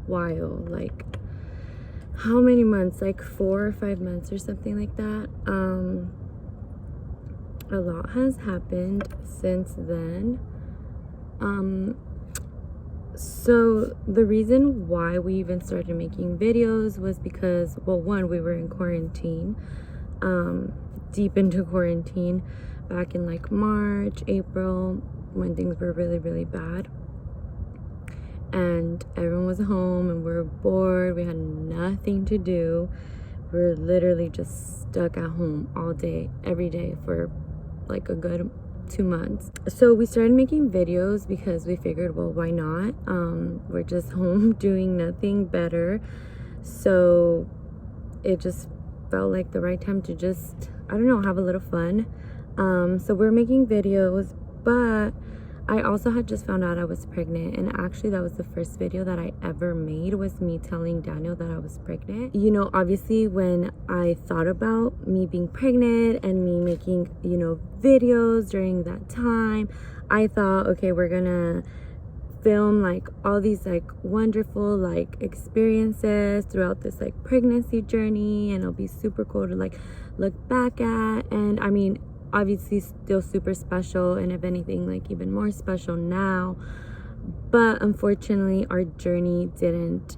while, like how many months, like 4 or 5 months or something like that. A lot has happened since then. So the reason why we even started making videos was because, well, one, we were in quarantine, deep into quarantine back in like March, April, when things were really, really bad. And everyone was home and we were bored. We had nothing to do. We were literally just stuck at home all day, every day for like a good 2 months. So we started making videos because we figured, well, why not? We're just home doing nothing better. So it just felt like the right time to just, I don't know, have a little fun. So we're making videos, but I also had just found out I was pregnant, and actually that was the first video that I ever made, was me telling Daniel that I was pregnant. You know, obviously when I thought about me being pregnant and me making, you know, videos during that time, I thought, okay, we're gonna film like all these like wonderful like experiences throughout this like pregnancy journey, and it'll be super cool to like look back at. And I mean, obviously still super special, and if anything like even more special now. But unfortunately our journey didn't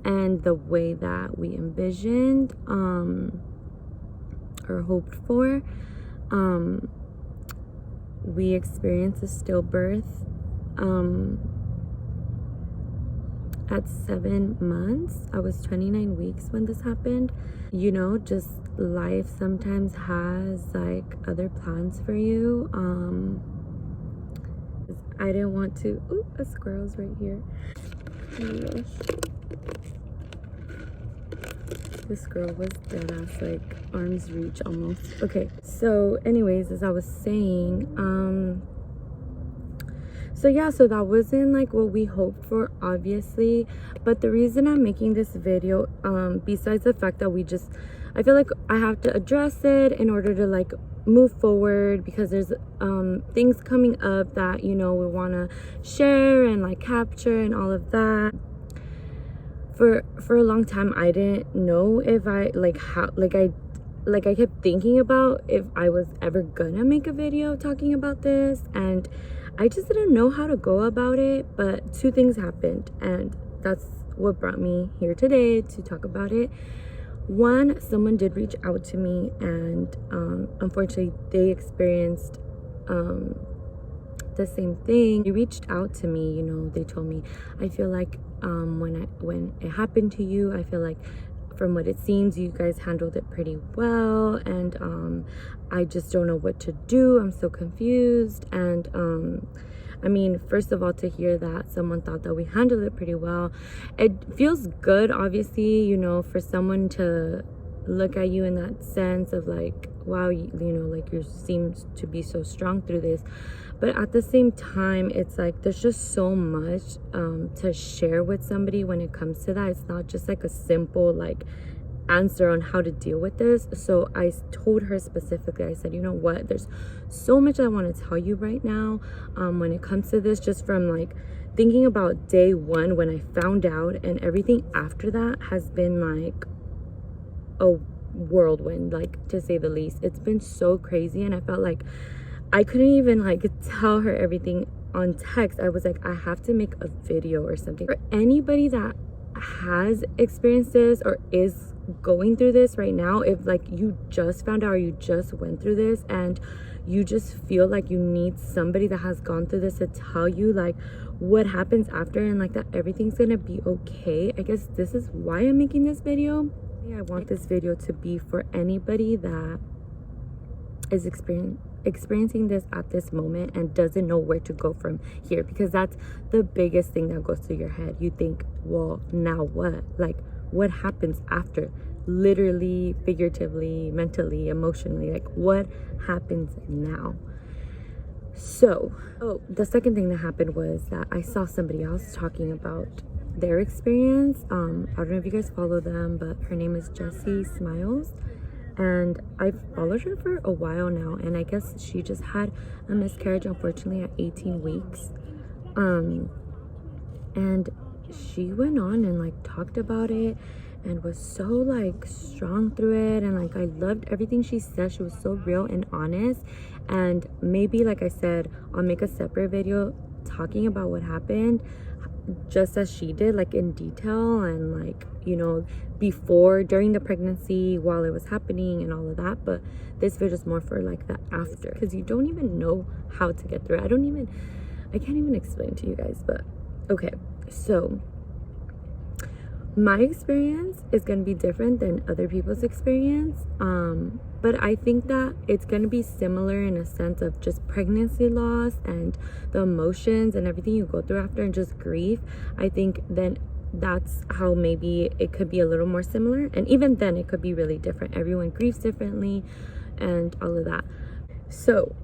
end the way that we envisioned or hoped for. We experienced a stillbirth at 7 months. I was 29 weeks when this happened. You know, just life sometimes has like other plans for you. I didn't want to, ooh, a squirrel's right here. Oh my gosh. This girl was dead ass, like arm's reach almost. Okay, so anyways, as I was saying, so yeah, so that wasn't like what we hoped for, obviously. But the reason I'm making this video, besides the fact that I feel like I have to address it in order to like move forward, because there's things coming up that, you know, we want to share and like capture and all of that. For a long time I didn't know if I like how I kept thinking about if I was ever gonna make a video talking about this, and I just didn't know how to go about it. But two things happened, and that's what brought me here today to talk about it. One, someone did reach out to me, and unfortunately they experienced the same thing. They reached out to me, you know, they told me, I feel like when it happened to you, I feel like from what it seems you guys handled it pretty well, and I just don't know what to do. I'm so confused. And I mean, first of all, to hear that someone thought that we handled it pretty well, it feels good, obviously, you know, for someone to look at you in that sense of like, wow, you know, like you seem to be so strong through this. But at the same time, it's like there's just so much to share with somebody when it comes to that. It's not just like a simple like answer on how to deal with this. So I told her specifically, I said, you know what, there's so much I want to tell you right now when it comes to this, just from like thinking about day one when I found out, and everything after that has been like a whirlwind, like, to say the least. It's been so crazy, and I felt like I couldn't even like tell her everything on text. I was like, I have to make a video or something. For anybody that has experienced this or is going through this right now, if like you just found out or you just went through this and you just feel like you need somebody that has gone through this to tell you like what happens after, and like that everything's gonna be okay, I guess this is why I'm making this video. I want this video to be for anybody that is experiencing this at this moment and doesn't know where to go from here, because that's the biggest thing that goes through your head. You think, well, now what? Like, what happens after? Literally, figuratively, mentally, emotionally, like what happens now? So, the second thing that happened was that I saw somebody else talking about their experience. I don't know if you guys follow them, but her name is Jessie Smiles, and I've followed her for a while now, and I guess she just had a miscarriage, unfortunately, at 18 weeks. And she went on and like talked about it and was so like strong through it, and like I loved everything she said. She was so real and honest. And maybe, like I said, I'll make a separate video talking about what happened just as she did, like in detail, and like, you know, before, during the pregnancy, while it was happening and all of that. But this video is more for like the after, because you don't even know how to get through it. I can't even explain to you guys. But okay, so my experience is going to be different than other people's experience, but I think that it's going to be similar in a sense of just pregnancy loss and the emotions and everything you go through after, and just grief. I think then that's how maybe it could be a little more similar, and even then it could be really different. Everyone grieves differently and all of that. So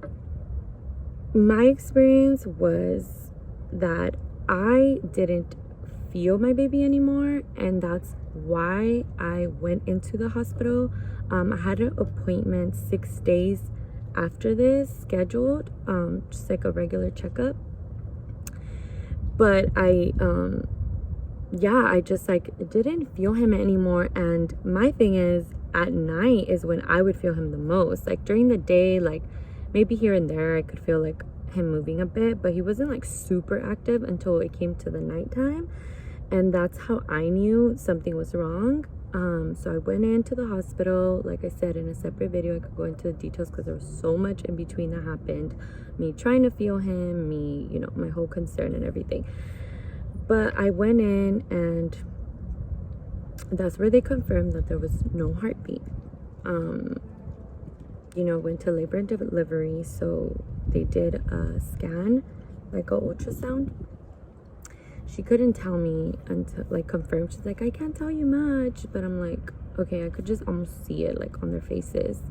my experience was that I didn't feel my baby anymore, and that's why I went into the hospital. I had an appointment 6 days after this scheduled, just like a regular checkup. But I just like didn't feel him anymore. And my thing is, at night is when I would feel him the most. Like during the day, like maybe here and there I could feel like him moving a bit, but he wasn't like super active until it came to the nighttime. And that's how I knew something was wrong. So I went into the hospital. Like I said, in a separate video I could go into the details, because there was so much in between that happened. Me trying to feel him, me, you know, my whole concern and everything. But I went in, and that's where they confirmed that there was no heartbeat. You know, went to labor and delivery, so they did a scan, like an ultrasound. She couldn't tell me until like confirmed. She's like, I can't tell you much. But I'm like, okay, I could just almost see it like on their faces.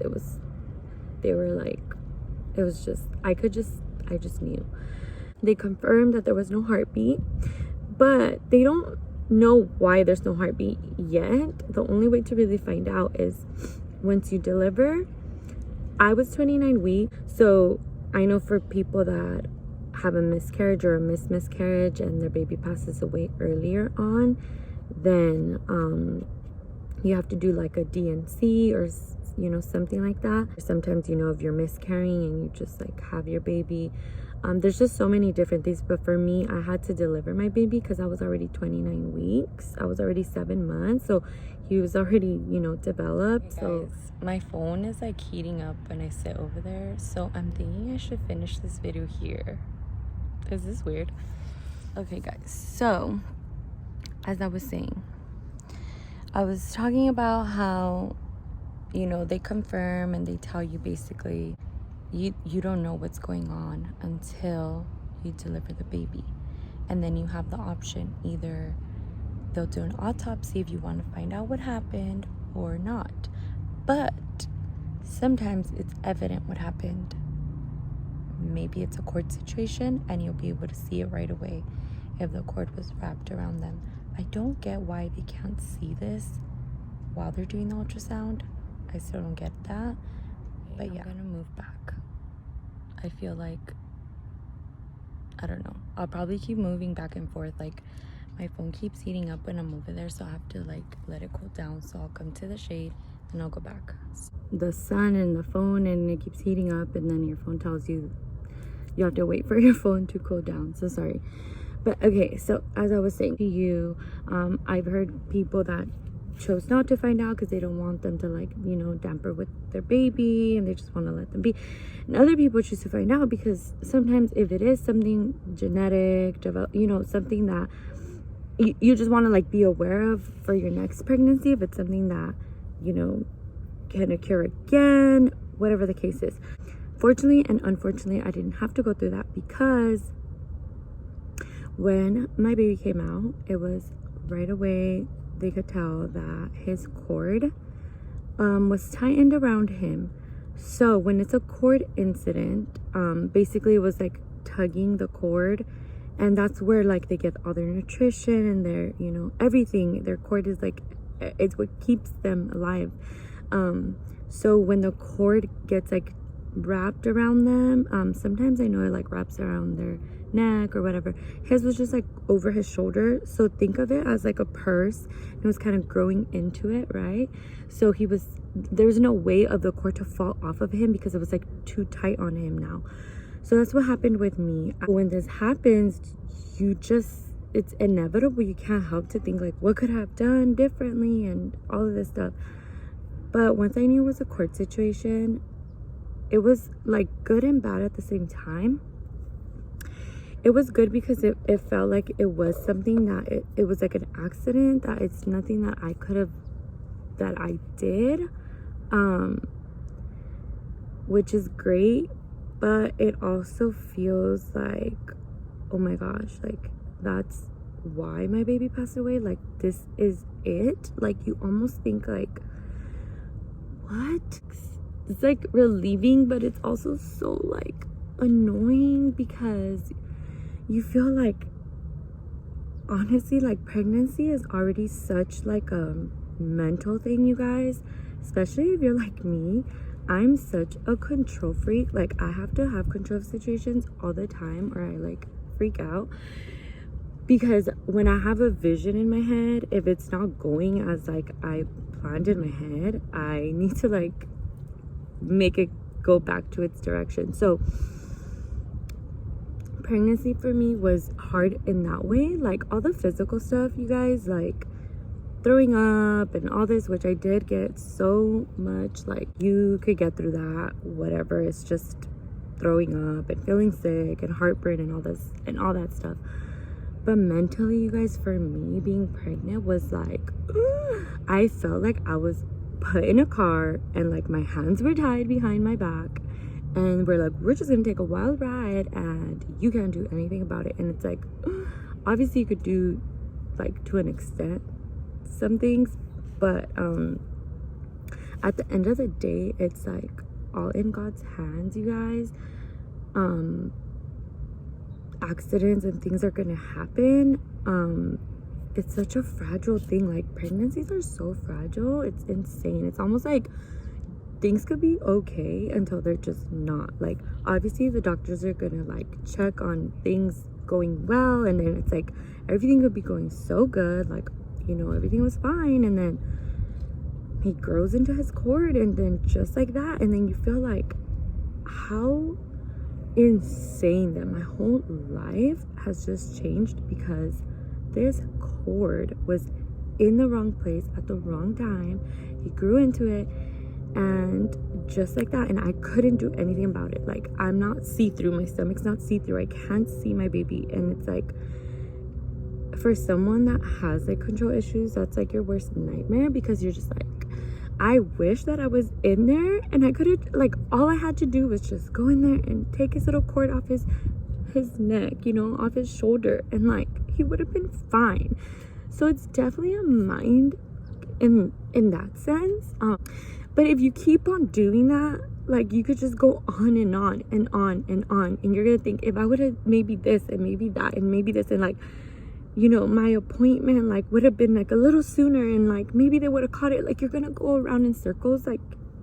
I just knew. They confirmed that there was no heartbeat, but they don't know why there's no heartbeat yet. The only way to really find out is once you deliver. I was 29 weeks, so I know for people that have a miscarriage or a miscarriage and their baby passes away earlier on, then you have to do like a DNC or, you know, something like that. Sometimes, you know, if you're miscarrying and you just like have your baby, there's just so many different things. But for me, I had to deliver my baby because I was already 29 weeks. I was already 7 months, so he was already, you know, developed. So my phone is like heating up when I sit over there, so I'm thinking I should finish this video here. Is this weird? Okay guys, so as I was saying, I was talking about how, you know, they confirm and they tell you basically you don't know what's going on until you deliver the baby. And then you have the option, either they'll do an autopsy if you want to find out what happened or not. But sometimes it's evident what happened. Maybe it's a cord situation and you'll be able to see it right away if the cord was wrapped around them. I don't get why they can't see this while they're doing the ultrasound. I still don't get that. But yeah, I'm gonna move back. I feel like, I don't know, I'll probably keep moving back and forth. Like my phone keeps heating up when I'm over there, so I have to like let it cool down. So I'll come to the shade and I'll go back. The sun and the phone, and it keeps heating up, and then your phone tells you you have to wait for your phone to cool down. So sorry. But okay, so as I was saying to you, I've heard people that chose not to find out because they don't want them to, like, you know, damper with their baby, and they just want to let them be. And other people choose to find out because sometimes if it is something genetic, you know, something that you just want to like be aware of for your next pregnancy, if it's something that, you know, can occur again, whatever the case is. Fortunately and unfortunately, I didn't have to go through that, because when my baby came out, it was right away they could tell that his cord was tightened around him. So when it's a cord incident, basically it was like tugging the cord, and that's where like they get all their nutrition and their, you know, everything. Their cord is like, it's what keeps them alive. So when the cord gets like wrapped around them. Sometimes I know it like wraps around their neck or whatever. His was just like over his shoulder, so think of it as like a purse. It was kind of growing into it, right? So there was no way of the cord to fall off of him because it was like too tight on him now. So that's what happened with me. When this happens, it's inevitable. You can't help to think like, what could I have done differently and all of this stuff. But once I knew it was a cord situation, it was like good and bad at the same time. It was good because it felt like it was something that it was like an accident, that it's nothing that I did, which is great. But it also feels like, oh my gosh, like that's why my baby passed away. Like this is it. Like you almost think like, what? It's like relieving, but it's also so like annoying because you feel like, honestly, like pregnancy is already such like a mental thing, you guys, especially if you're like me. I'm such a control freak. Like I have to have control of situations all the time or I like freak out, because when I have a vision in my head, if it's not going as like I planned in my head, I need to like make it go back to its direction. So pregnancy for me was hard in that way. Like all the physical stuff, you guys, like throwing up and all this, which I did get so much, like you could get through that, whatever. It's just throwing up and feeling sick and heartburn and all this and all that stuff. But mentally, you guys, for me, being pregnant was like, I felt like I was put in a car and like my hands were tied behind my back and we're like, we're just gonna take a wild ride and you can't do anything about it. And it's like, obviously you could do like to an extent some things, but at the end of the day, it's like all in God's hands, you guys. Accidents and things are gonna happen. It's such a fragile thing. Like pregnancies are so fragile, it's insane. It's almost like things could be okay until they're just not. Like obviously the doctors are gonna like check on things going well, and then it's like everything could be going so good, like, you know, everything was fine, and then he grows into his cord, and then just like that, and then you feel like, how insane that my whole life has just changed because this cord was in the wrong place at the wrong time. He grew into it, and just like that, and I couldn't do anything about it. Like I'm not see-through, my stomach's not see-through, I can't see my baby. And it's like, for someone that has like control issues, that's like your worst nightmare, because you're just like, I wish that I was in there and I could have, like, all I had to do was just go in there and take his little cord off his neck, you know, off his shoulder, and like he would have been fine. So it's definitely a mind in that sense. But if you keep on doing that, like you could just go on and on and on and on, and you're gonna think, if I would have maybe this and maybe that and maybe this, and like, you know, my appointment like would have been like a little sooner, and like maybe they would have caught it. Like you're gonna go around in circles, like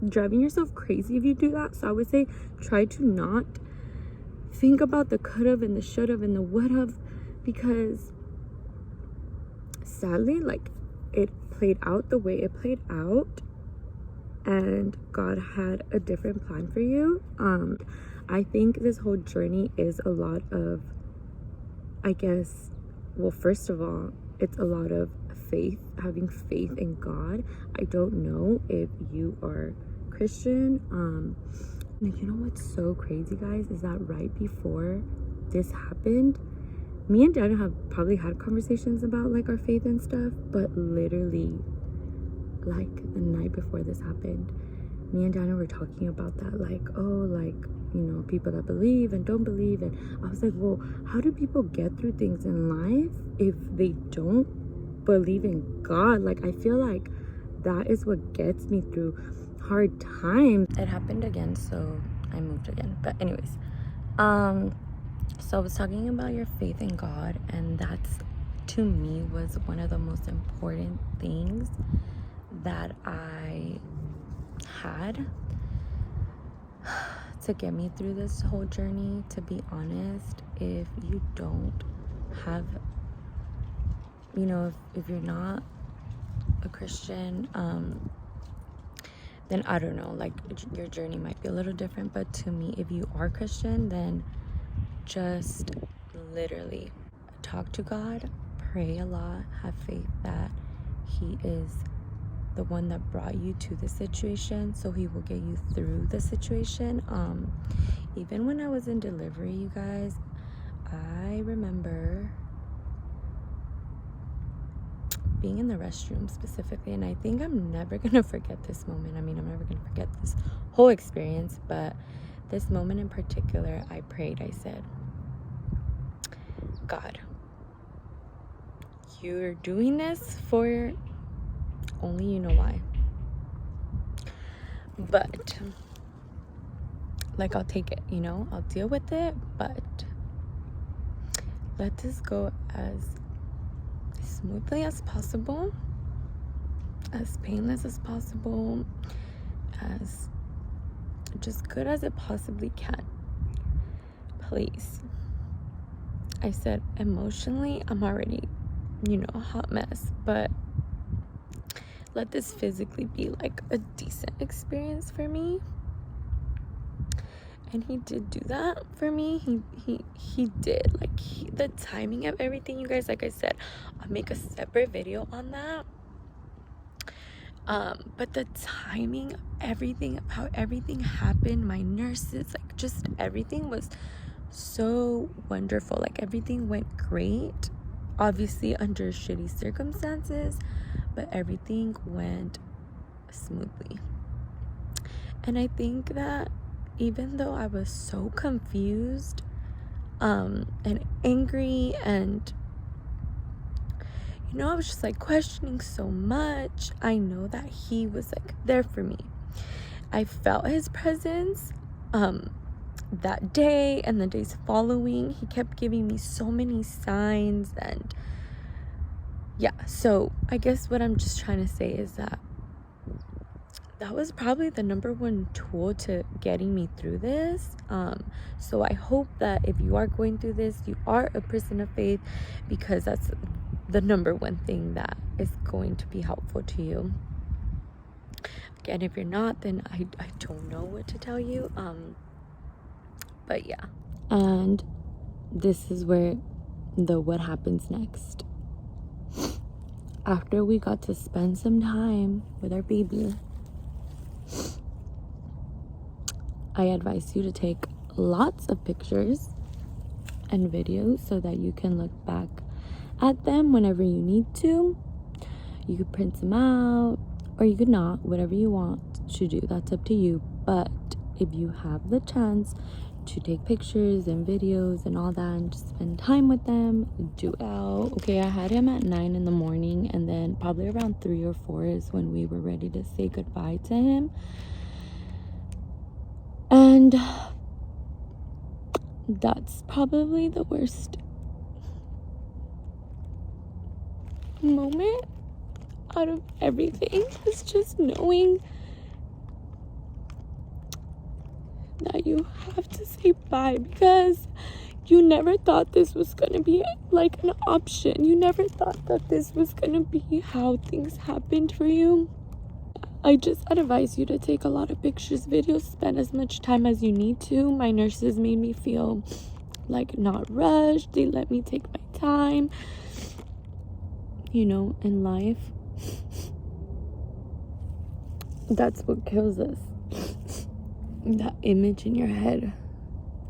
driving yourself crazy if you do that. So I would say try to not think about the could have and the should have and the would have, because sadly, like, it played out the way it played out, and God had a different plan for you. I think this whole journey is a lot of, I guess, well, first of all, it's a lot of faith, having faith in God. I don't know if you are Christian. And you know what's so crazy, guys, is that right before this happened, me and Dana have probably had conversations about like our faith and stuff, but literally like the night before this happened, me and Dana were talking about that, like, oh, like, you know, people that believe and don't believe. And I was like, well, how do people get through things in life if they don't believe in God? Like, I feel like that is what gets me through hard times. It happened again, so I moved again. But anyways, so I was talking about your faith in God, and that's, to me, was one of the most important things that I had to get me through this whole journey, to be honest. If you don't have, you know, if you're not a Christian, then I don't know, like your journey might be a little different. But to me, if you are Christian, then just literally talk to God, pray a lot, have faith that He is the one that brought you to the situation, so He will get you through the situation. Even when I was in delivery, you guys, I remember being in the restroom specifically, and I think I'm never gonna forget this moment. I mean, I'm never gonna forget this whole experience, but this moment in particular, I prayed. I said, God, you're doing this for only you know why, but like, I'll take it, you know, I'll deal with it, but let this go as smoothly as possible, as painless as possible, as just good as it possibly can, please. I said, emotionally, I'm already, you know, a hot mess, but let this physically be like a decent experience for me. And He did do that for me. He did. Like, the timing of everything, you guys, like I said, I'll make a separate video on that. But the timing of everything, of how everything happened, my nurses, like, just everything was so wonderful. Like, everything went great, obviously under shitty circumstances, but everything went smoothly. And I think that even though I was so confused and angry, and you know, I was just like questioning so much, I know that He was like there for me. I felt His presence that day and the days following. He kept giving me so many signs. And yeah, so I guess what I'm just trying to say is that was probably the number one tool to getting me through this. So I hope that if you are going through this, you are a person of faith, because that's the number one thing that is going to be helpful to you. Again, if you're not, then I don't know what to tell you. But yeah. And this is where what happens next. After we got to spend some time with our baby, I advise you to take lots of pictures and videos so that you can look back at them whenever you need to. You could print them out, or you could not, whatever you want to do. That's up to you. But if you have the chance to take pictures and videos and all that and just spend time with them, do it out. Okay, I had him at 9 in the morning, and then probably around 3 or 4 is when we were ready to say goodbye to him. And that's probably the worst moment out of everything, is just knowing that you have to say bye, because you never thought this was gonna be like an option. You never thought that this was gonna be how things happened for you. I just advise you to take a lot of pictures, videos, spend as much time as you need to. My nurses made me feel like not rushed. They let me take my time. You know, in life, that's what kills us. That image in your head,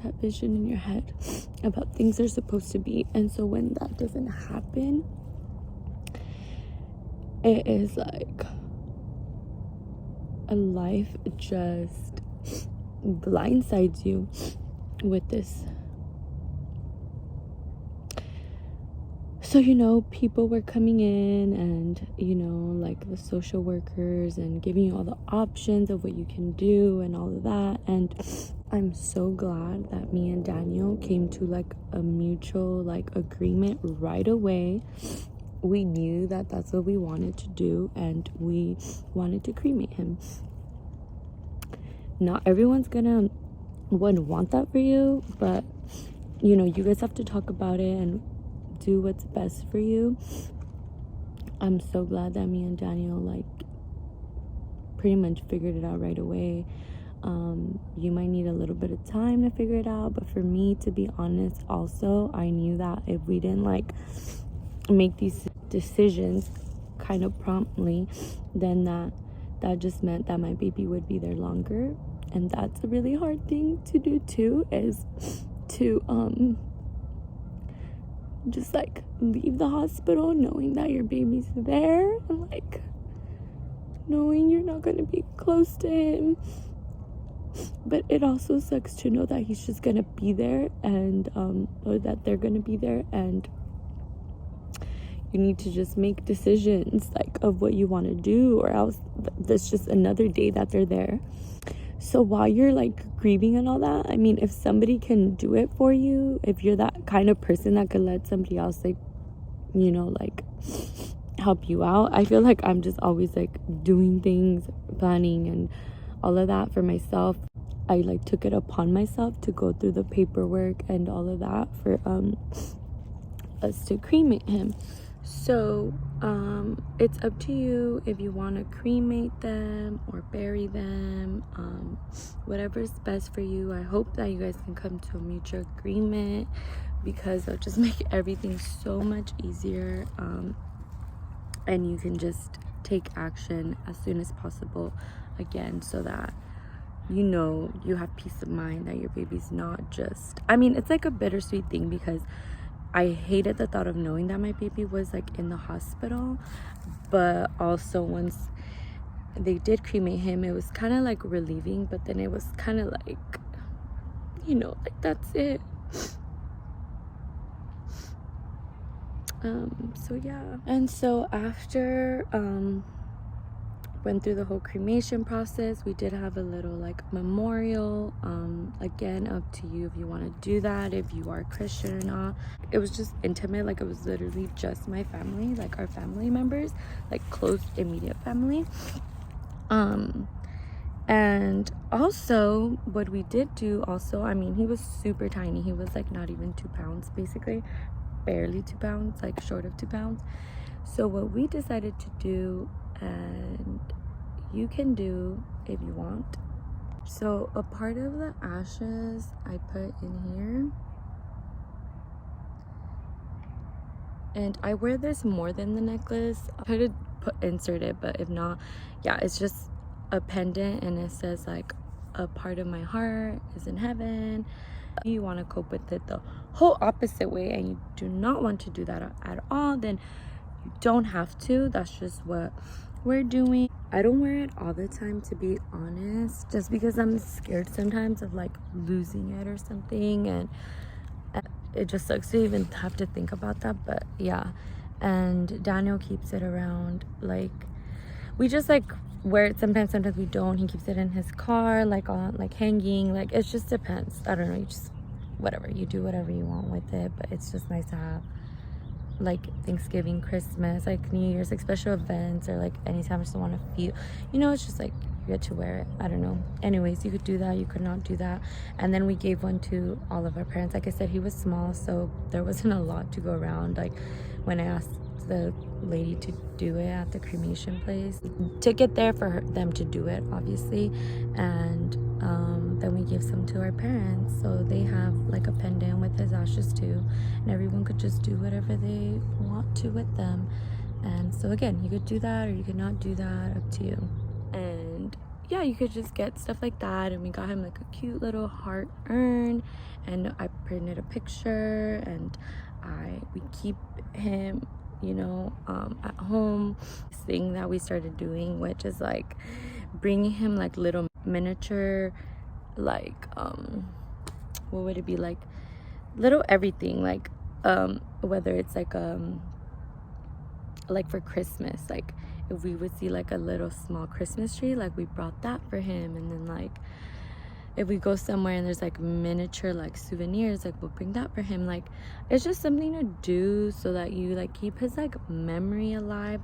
that vision in your head about things are supposed to be. And so when that doesn't happen, it is like a life just blindsides you with this. So, you know, people were coming in and, you know, like the social workers, and giving you all the options of what you can do and all of that. And I'm so glad that me and Daniel came to like a mutual like agreement right away. We knew that that's what we wanted to do, and we wanted to cremate him. Not everyone's gonna wouldn't want that for you, but you know, you guys have to talk about it and do what's best for you. I'm so glad that me and Daniel like pretty much figured it out right away. You might need a little bit of time to figure it out, but for me, to be honest, also I knew that if we didn't like make these decisions kind of promptly, then that just meant that my baby would be there longer. And that's a really hard thing to do too, is to just like leave the hospital knowing that your baby's there, and like knowing you're not going to be close to him. But it also sucks to know that he's just gonna be there, and or that they're gonna be there, and you need to just make decisions like of what you want to do, or else that's just another day that they're there. So while you're like grieving and all that, I mean, if somebody can do it for you, if you're that kind of person that could let somebody else like, you know, like help you out, I feel like I'm just always like doing things, planning and all of that for myself. I like took it upon myself to go through the paperwork and all of that for us to cremate him. So it's up to you if you want to cremate them or bury them, whatever's best for you. I hope that you guys can come to a mutual agreement, because it'll just make everything so much easier, and you can just take action as soon as possible again, so that you know you have peace of mind that your baby's not just, I mean, it's like a bittersweet thing, because I hated the thought of knowing that my baby was like in the hospital, but also once they did cremate him, it was kind of like relieving, but then it was kind of like, you know, like that's it. So yeah. And so after went through the whole cremation process, we did have a little like memorial. Again, up to you if you want to do that, if you are Christian or not. It was just intimate, like it was literally just my family, like our family members, like close immediate family. And also what we did do also, I mean, he was super tiny. He was like not even 2 pounds, basically barely 2 pounds, like short of 2 pounds. So what we decided to do, and you can do if you want, so a part of the ashes I put in here, and I wear this more than the necklace. I could insert it, but if not, yeah, it's just a pendant, and it says like a part of my heart is in heaven. You want to cope with it the whole opposite way, and you do not want to do that at all, then you don't have to. That's just what we're doing. I don't wear it all the time, to be honest, just because I'm scared sometimes of like losing it or something, and it just sucks to even have to think about that. But yeah, and Daniel keeps it around, like we just like wear it sometimes we don't. He keeps it in his car, like on like hanging, like it just depends. I don't know, you just whatever, you do whatever you want with it, but it's just nice to have like Thanksgiving, Christmas, like New Year's, like special events, or like anytime I just want to feel, you know, it's just like you get to wear it. I don't know. Anyways, you could do that, you could not do that. And then we gave one to all of our parents. Like I said, he was small, so there wasn't a lot to go around. Like when I asked the lady to do it at the cremation place, took it there for them to do it, obviously, and then we give some to our parents, so they have like a pendant with his ashes too, and everyone could just do whatever they want to with them. And so again, you could do that or you could not do that, up to you. And yeah, you could just get stuff like that. And we got him like a cute little heart urn, and I printed a picture, and we keep him, you know, at home. This thing that we started doing, which is like bringing him like little miniature, like what would it be, like little everything, like whether it's like for Christmas, like if we would see like a little small Christmas tree, like we brought that for him. And then like if we go somewhere and there's like miniature like souvenirs, like we'll bring that for him. Like it's just something to do so that you like keep his like memory alive.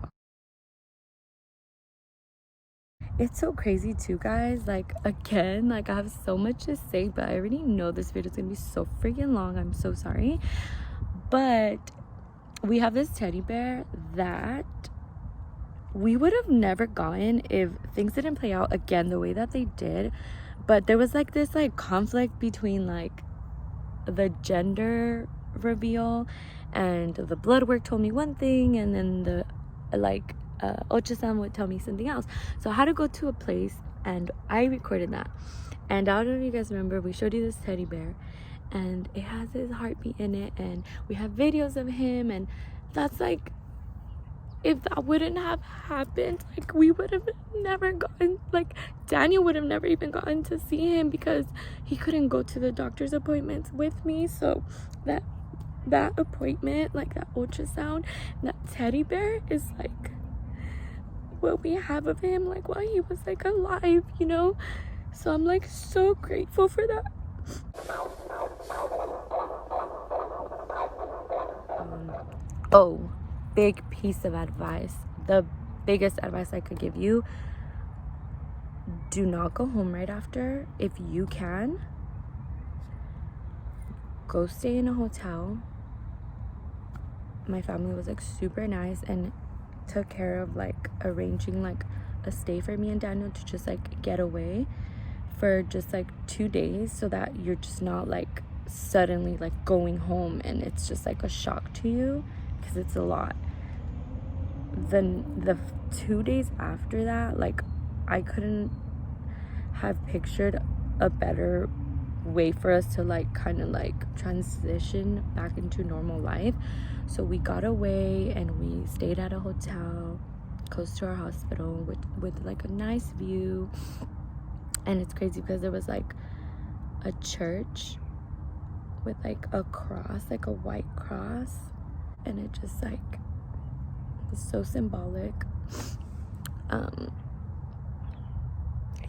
it's so crazy too, guys. Like, again, like, I have so much to say, but I already know this video is gonna be so freaking long. I'm so sorry. But we have this teddy bear that we would have never gotten if things didn't play out again the way that they did. But there was like this like conflict between like the gender reveal, and the blood work told me one thing, and then the like Ocha-san would tell me something else. So I had to go to a place and I recorded that. And I don't know if you guys remember, we showed you this teddy bear and it has his heartbeat in it, and we have videos of him, and that's like, if that wouldn't have happened, like, we would have never gotten, like, Daniel would have never even gotten to see him because he couldn't go to the doctor's appointments with me. So that appointment, like that ultrasound, that teddy bear is like what we have of him, like while he was like alive, you know. So I'm like so grateful for that. Oh, big piece of advice, the biggest advice I could give you: do not go home right after. If you can, go stay in a hotel. My family was like super nice and took care of like arranging like a stay for me and Daniel to just like get away for just like 2 days, so that you're just not like suddenly like going home and it's just like a shock to you, because it's a lot. Then the 2 days after that, like, I couldn't have pictured a better way for us to like kind of like transition back into normal life. So we got away and we stayed at a hotel close to our hospital with like a nice view. And it's crazy because there was like a church with like a cross, like a white cross, and it just like was so symbolic.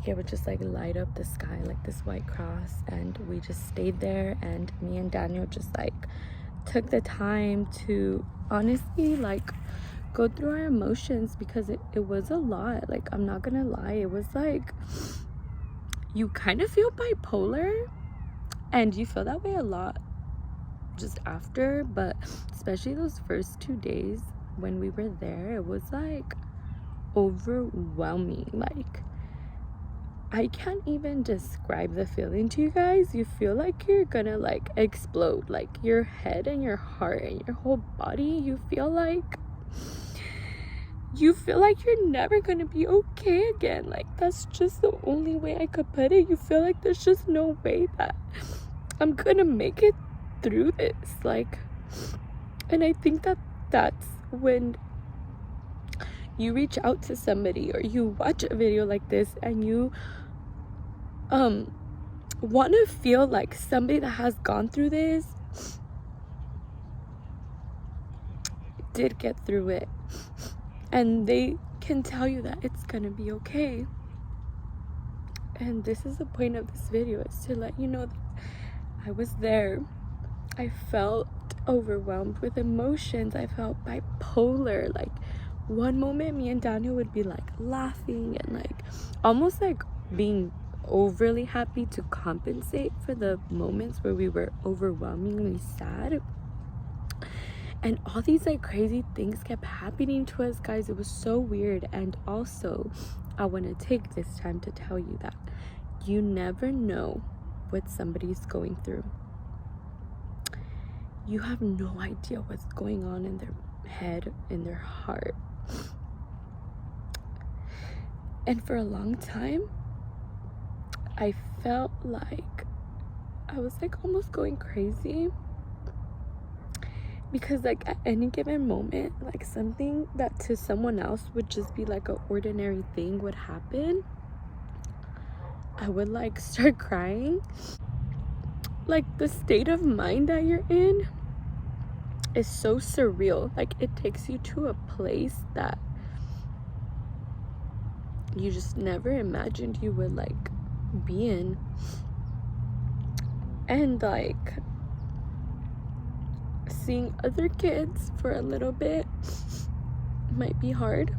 It would just like light up the sky like this white cross, and we just stayed there, and me and Daniel just like took the time to honestly like go through our emotions, because it was a lot. Like, I'm not gonna lie, it was like, you kind of feel bipolar, and you feel that way a lot just after, but especially those first 2 days when we were there, it was like overwhelming. Like, I can't even describe the feeling to you guys. You feel like you're gonna like explode, like your head and your heart and your whole body. You feel like you're never gonna be okay again. Like, that's just the only way I could put it. You feel like there's just no way that I'm gonna make it through this. Like, and I think that that's when you reach out to somebody or you watch a video like this and you want to feel like somebody that has gone through this did get through it, and they can tell you that it's gonna be okay. And this is the point of this video, is to let you know that I was there. I felt overwhelmed with emotions. I felt bipolar. Like, one moment me and Daniel would be like laughing and like almost like being overly happy to compensate for the moments where we were overwhelmingly sad. And all these like crazy things kept happening to us, guys. It was so weird. And also, I want to take this time to tell you that you never know what somebody's going through. You have no idea what's going on in their head, in their heart. And for a long time, I felt like I was like almost going crazy, because like at any given moment, like something that to someone else would just be like an ordinary thing would happen. I would like start crying. Like, the state of mind that you're in is so surreal. Like, it takes you to a place that you just never imagined you would like be in. And like, seeing other kids for a little bit might be hard.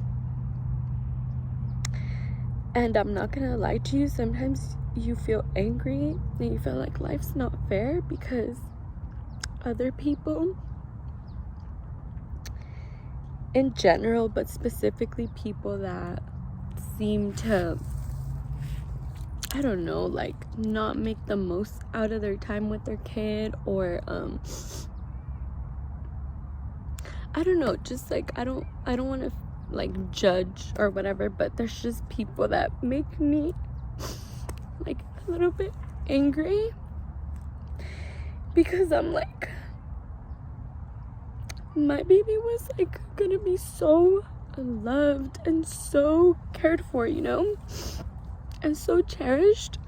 And I'm not gonna lie to you, sometimes you feel angry and you feel like life's not fair because other people in general, but specifically people that seem to, I don't know, like not make the most out of their time with their kid, or I don't know, just like I don't want to like judge or whatever, but there's just people that make me like a little bit angry, because I'm like, my baby was like gonna be so loved and so cared for, you know, and so cherished.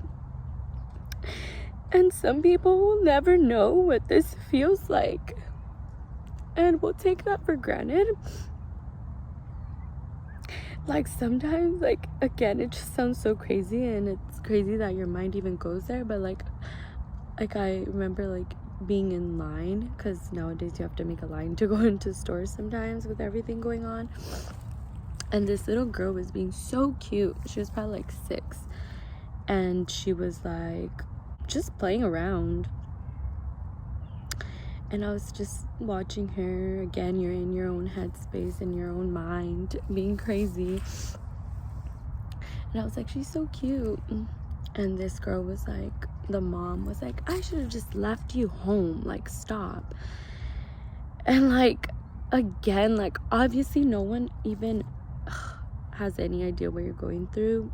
And some people will never know what this feels like, and we'll take that for granted. Like sometimes, like, again, it just sounds so crazy, and it's crazy that your mind even goes there, but like I remember like being in line, because nowadays you have to make a line to go into stores sometimes with everything going on, and this little girl was being so cute. She was probably like 6, and she was like just playing around, and I was just watching her. Again, you're in your own headspace, in your own mind, being crazy, and I was like, she's so cute. And this girl was like, the mom was like, I should have just left you home, like, stop. And like, again, like, obviously no one even has any idea what you're going through,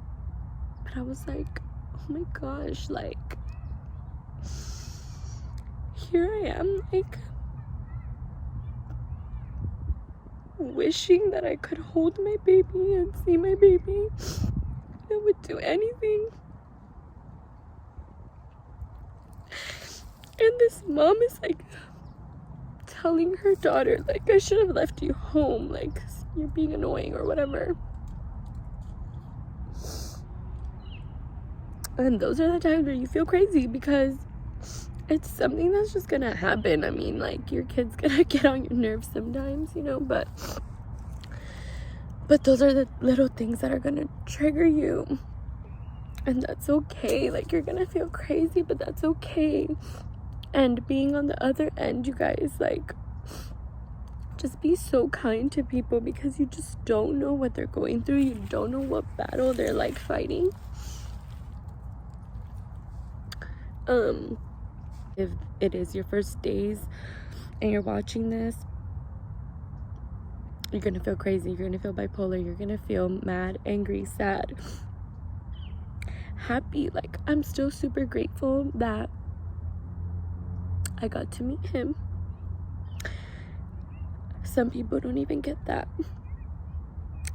but I was like, oh my gosh, like, here I am, like, wishing that I could hold my baby and see my baby. I would do anything. And this mom is like telling her daughter, like, I should have left you home, like, you're being annoying or whatever. And those are the times where you feel crazy, because it's something that's just gonna happen. I mean, like, your kid's gonna get on your nerves sometimes, you know, but those are the little things that are gonna trigger you, and that's okay. Like, you're gonna feel crazy, but that's okay. And being on the other end, you guys, like, just be so kind to people, because you just don't know what they're going through. You don't know what battle they're like fighting. If it is your first days and you're watching this, you're gonna feel crazy, you're gonna feel bipolar, you're gonna feel mad, angry, sad, happy. Like, I'm still super grateful that I got to meet him. Some people don't even get that.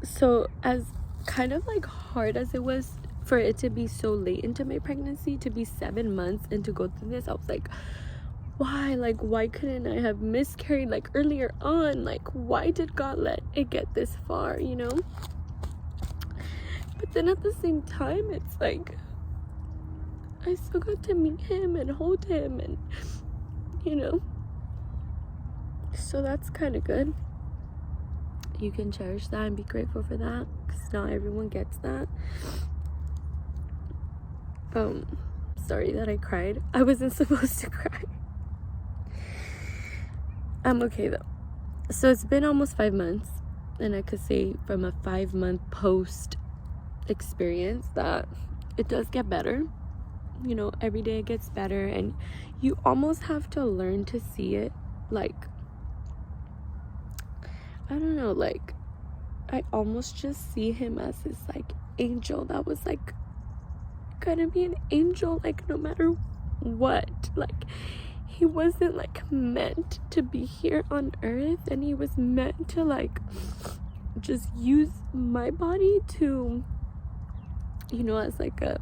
So as kind of like hard as it was for it to be so late into my pregnancy, to be 7 months and to go through this, I was like, why? Like, why couldn't I have miscarried like earlier on? Like, why did God let it get this far, you know? But then at the same time, it's like, I still got to meet him and hold him, and, you know, so that's kind of good. You can cherish that and be grateful for that, because not everyone gets that. Sorry that I cried. I wasn't supposed to cry. I'm okay though. So it's been almost 5 months, and I could say from a 5-month post experience that it does get better. You know, every day it gets better, and you almost have to learn to see it like, I don't know, like, I almost just see him as this like angel that was like gonna be an angel, like, no matter what. Like, he wasn't like meant to be here on earth, and he was meant to like just use my body to, you know, as like a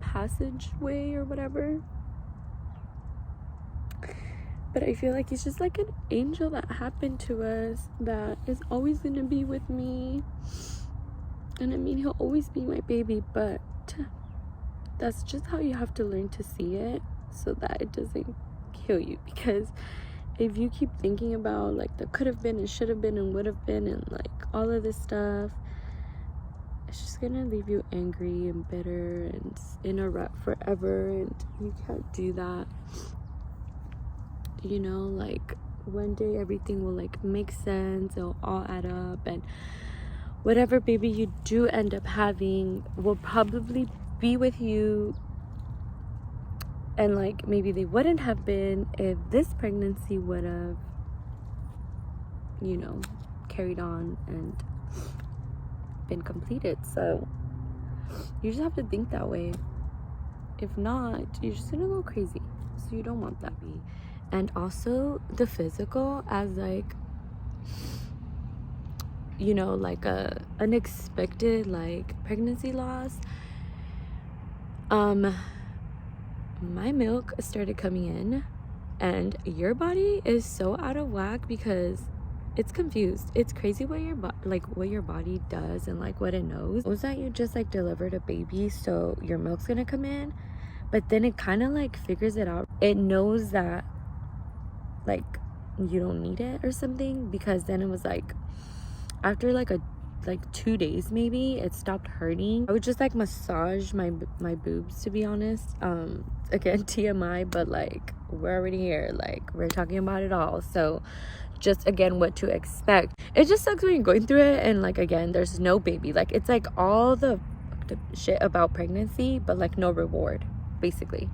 passageway or whatever. But I feel like he's just like an angel that happened to us, that is always gonna be with me. And I mean, he'll always be my baby, but that's just how you have to learn to see it, so that it doesn't kill you. Because if you keep thinking about like the could have been and should have been and would have been and like all of this stuff, it's just gonna leave you angry and bitter and in a rut forever, and you can't do that. You know, like one day everything will like make sense, it'll all add up, and whatever baby you do end up having will probably be with you, and like maybe they wouldn't have been if this pregnancy would have, you know, carried on and been completed. So you just have to think that way. If not, you're just gonna go crazy. So you don't want that. And also the physical, as like, you know, like a unexpected like pregnancy loss. My milk started coming in, and your body is so out of whack because it's confused. It's crazy what your body does and like what it knows. It knows that you just like delivered a baby, so your milk's gonna come in, but then it kind of like figures it out. It knows that like you don't need it or something, because then it was like after like 2 days maybe it stopped hurting. I would just like massage my boobs, to be honest. Again, TMI, but like we're already here, like we're talking about it all. So just again, what to expect. It just sucks when you're going through it, and like again, there's no baby. Like it's like all the shit about pregnancy, but like no reward, basically.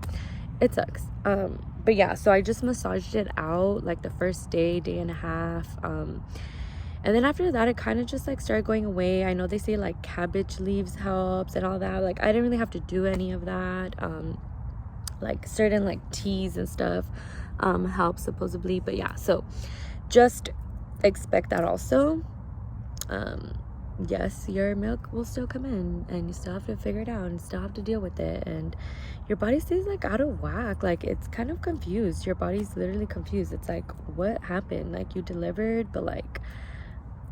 It sucks. But yeah, so I just massaged it out like the first day and a half, and then after that it kind of just like started going away. I know they say like cabbage leaves helps and all that. Like I didn't really have to do any of that. Like certain like teas and stuff help supposedly, but yeah, so just expect that also. Yes, your milk will still come in, and you still have to figure it out and still have to deal with it, and your body stays like out of whack. Like it's kind of confused. Your body's literally confused. It's like, what happened? Like you delivered, but like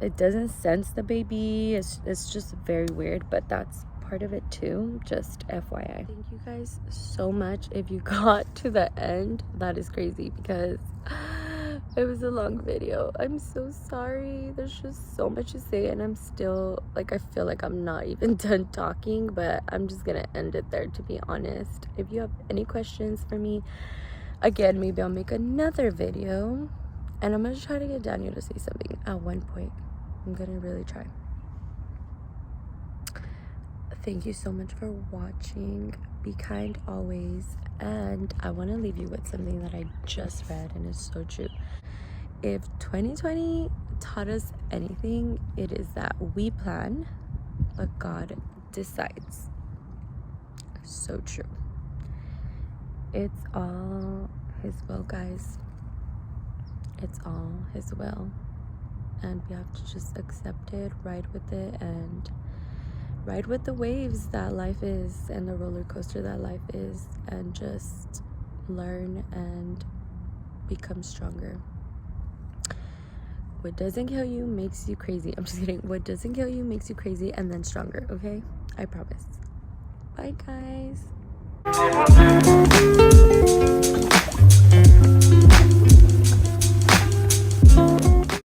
it doesn't sense the baby. It's just very weird, but that's part of it too. Just FYI. Thank you guys so much if you got to the end. That is crazy because it was a long video. I'm so sorry. There's just so much to say, and I'm still like, I feel like I'm not even done talking, but I'm just gonna end it there, to be honest. If you have any questions for me, again, maybe I'll make another video, and I'm gonna try to get Daniel to say something at one point. I'm gonna really try. Thank you so much for watching. Be kind always. And I want to leave you with something that I just read, and it's so true. If 2020 taught us anything, it is that we plan, but God decides. So true. It's all His will, guys. It's all His will. And we have to just accept it, ride with it, and ride with the waves that life is and the roller coaster that life is, and just learn and become stronger. What doesn't kill you makes you crazy. I'm just kidding. What doesn't kill you makes you crazy and then stronger, okay? I promise. Bye, guys.